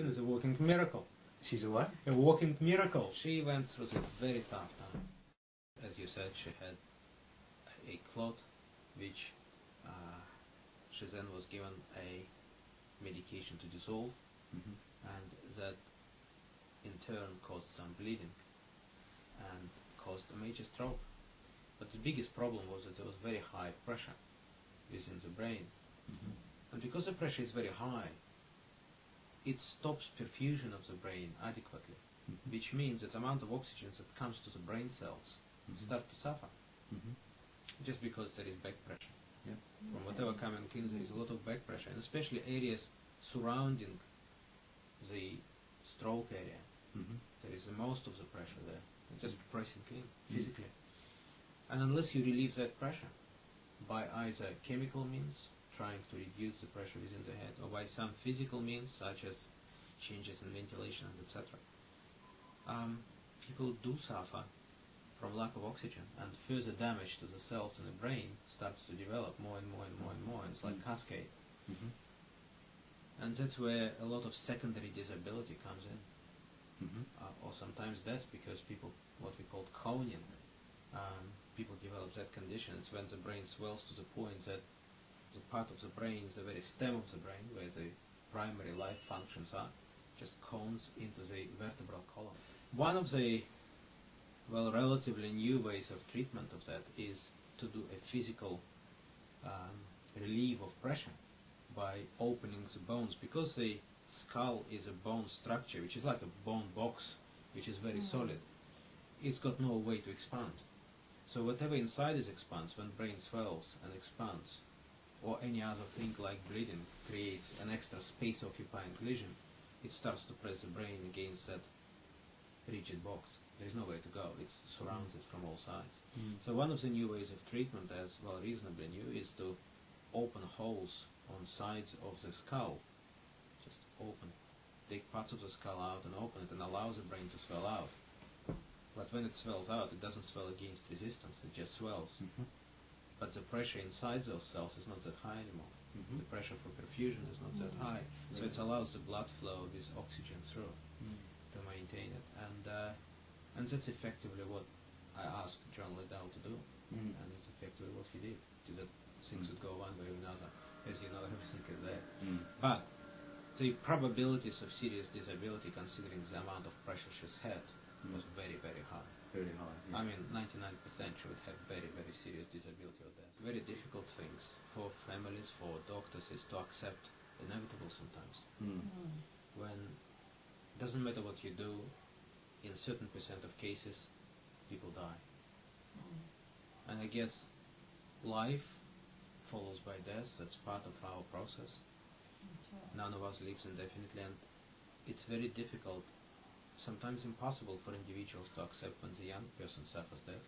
Clean is a walking miracle. She's a what? A walking miracle. She went through a very tough time. As you said, she had a clot, which she then was given a medication to dissolve, and that in turn caused some bleeding and caused a major stroke. But the biggest problem was that there was very high pressure within the brain. And because the pressure is very high, it stops perfusion of the brain adequately, which means that the amount of oxygen that comes to the brain cells start to suffer, just because there is back pressure. From whatever common kin, there is a lot of back pressure, and especially areas surrounding the stroke area. There is the most of the pressure there, just pressing in physically. And unless you relieve that pressure by either chemical means, trying to reduce the pressure within the head, or by some physical means, such as changes in ventilation, etc., people do suffer from lack of oxygen, and further damage to the cells in the brain starts to develop more and more and more and more. It's like cascade. And that's where a lot of secondary disability comes in, or sometimes death, because people, what we call coning, people develop that condition. It's when the brain swells to the point that the part of the brain, the very stem of the brain, where the primary life functions are, just cones into the vertebral column. One of the, well, relatively new ways of treatment of that is to do a physical relief of pressure by opening the bones, because the skull is a bone structure, which is like a bone box, which is very solid. It's got no way to expand. So whatever inside is expands. When brain swells and expands, or any other thing like bleeding creates an extra space-occupying lesion, it starts to press the brain against that rigid box. There's nowhere to go. It surrounds it from all sides. So one of the new ways of treatment, as well reasonably new, is to open holes on sides of the skull. Just open, take parts of the skull out and open it, and allow the brain to swell out. But when it swells out, it doesn't swell against resistance, it just swells. But the pressure inside those cells is not that high anymore. The pressure for perfusion is not that high. So it allows the blood flow with oxygen through to maintain it. And that's effectively what I asked John Liddell to do. And it's effectively what he did. So that things would go one way or another. As you know, everything is there. But the probabilities of serious disability, considering the amount of pressure she's had, was very, very high. Very high. I mean, 99% she would have very, very serious disability or death. Very difficult things for families, for doctors, is to accept inevitable sometimes. When it doesn't matter what you do, in a certain percent of cases, people die. And I guess life follows by death. That's part of our process. That's right. None of us lives indefinitely, and it's very difficult, sometimes impossible, for individuals to accept when the young person suffers death.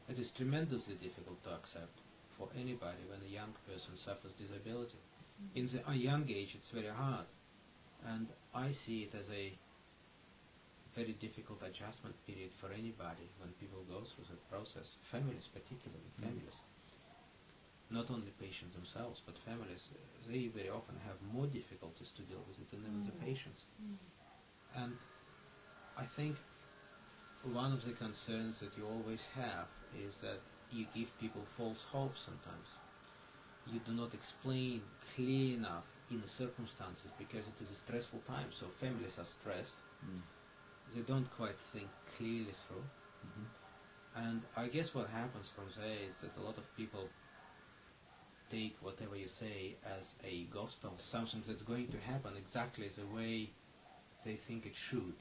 It is tremendously difficult to accept for anybody when a young person suffers disability. In the young age, it's very hard, and I see it as a very difficult adjustment period for anybody when people go through that process. Families, particularly families. Not only patients themselves, but families, they very often have more difficulties to deal with it than even the patients. And I think one of the concerns that you always have is that you give people false hope sometimes. You do not explain clearly enough in the circumstances, because it is a stressful time, so families are stressed. They don't quite think clearly through. And I guess what happens from there is that a lot of people take whatever you say as a gospel, something that's going to happen exactly the way they think it should.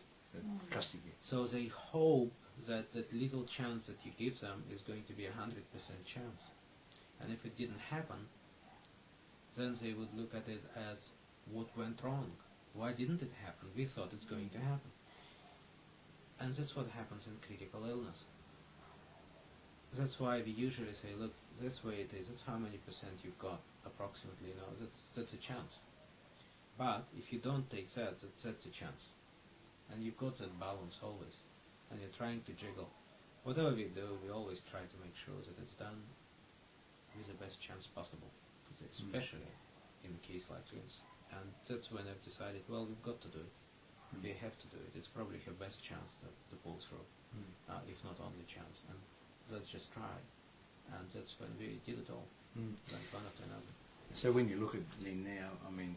Trusting it. So they hope that that little chance that you give them is going to be 100% chance. And if it didn't happen, then they would look at it as, what went wrong? Why didn't it happen? We thought it's going to happen. And that's what happens in critical illness. That's why we usually say, look, that's the way it is. That's how many percent you've got, approximately. You know, that's a chance. But if you don't take that, that's a chance. And you've got that balance always. And you're trying to jiggle. Whatever we do, we always try to make sure that it's done with the best chance possible. Especially in a case like this. And that's when I've decided, well, we've got to do it. We have to do it. It's probably her best chance to pull through, if not only chance. And let's just try. And that's when we did it all, like one after another. So when you look at Lynn now, I mean,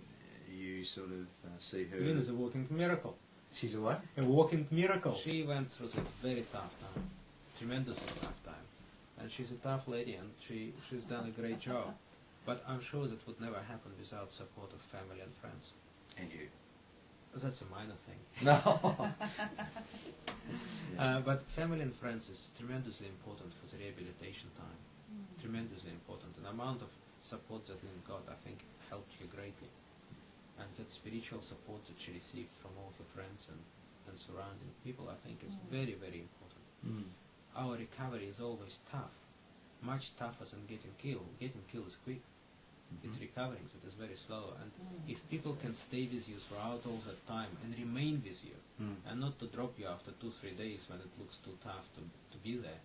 you sort of see her... Lynn is a walking miracle. She's a what? A walking miracle. She went through a very tough time, tremendously tough time. And she's a tough lady, and she's done a great job. But I'm sure that would never happen without support of family and friends. And you? That's a minor thing. No. But family and friends is tremendously important for the rehabilitation time. Tremendously important. And the amount of support that Lynn got, I think, helped her greatly. And that spiritual support that she received from all her friends and surrounding people, I think, is very, very important. Our recovery is always tough, much tougher than getting killed. Getting killed is quick. It's recovering that is very slow. And if people can stay with you throughout all that time and remain with you, and not to drop you after 2-3 days when it looks too tough to be there,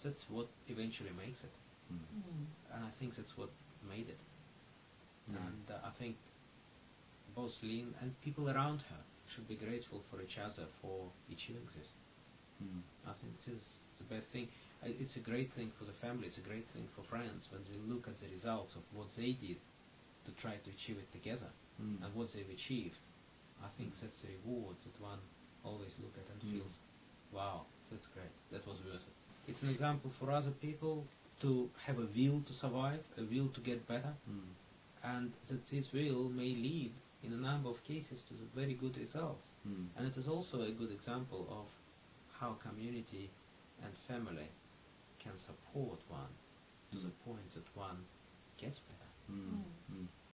that's what eventually makes it. And I think that's what made it. And I think both Lynn and people around her should be grateful for each other for achieving this. I think this is the best thing. It's a great thing for the family, it's a great thing for friends when they look at the results of what they did to try to achieve it together and what they've achieved. I think that's the reward that one always look at and feels, wow, that's great, that was worth it. It's an example for other people to have a will to survive, a will to get better, and that this will may lead in a number of cases to the very good results. And it is also a good example of how community and family can support one to the point that one gets better.